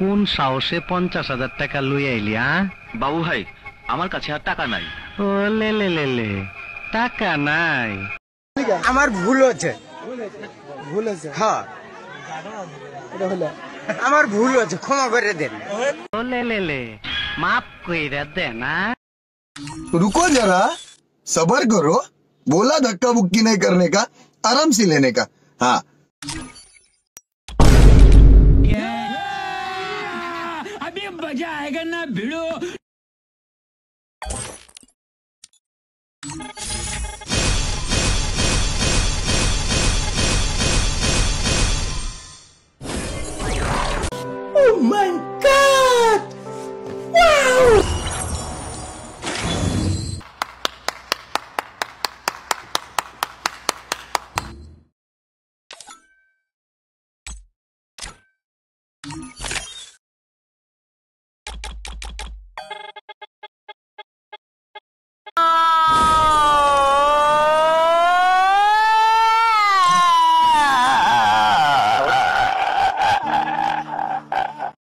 কোন সাহসে 50,000 টাকা লই আইলি? বাবু ভাই, আমার কাছে আর টাকা নাই। ও লে লে লে লে, টাকা নাই? আমার ভুল হচ্ছে, হ্যাঁ আমার ভুল হচ্ছে, ক্ষমা করে দেন। ও লে লে লে, মাফ কইরা দে না। रुको जरा, सबर करो। बोला धक्का बुक्की नहीं करने का, आराम से लेने का। हाँ, अभी मजा आएगा ना भिड़ो। Oh my God! Wow!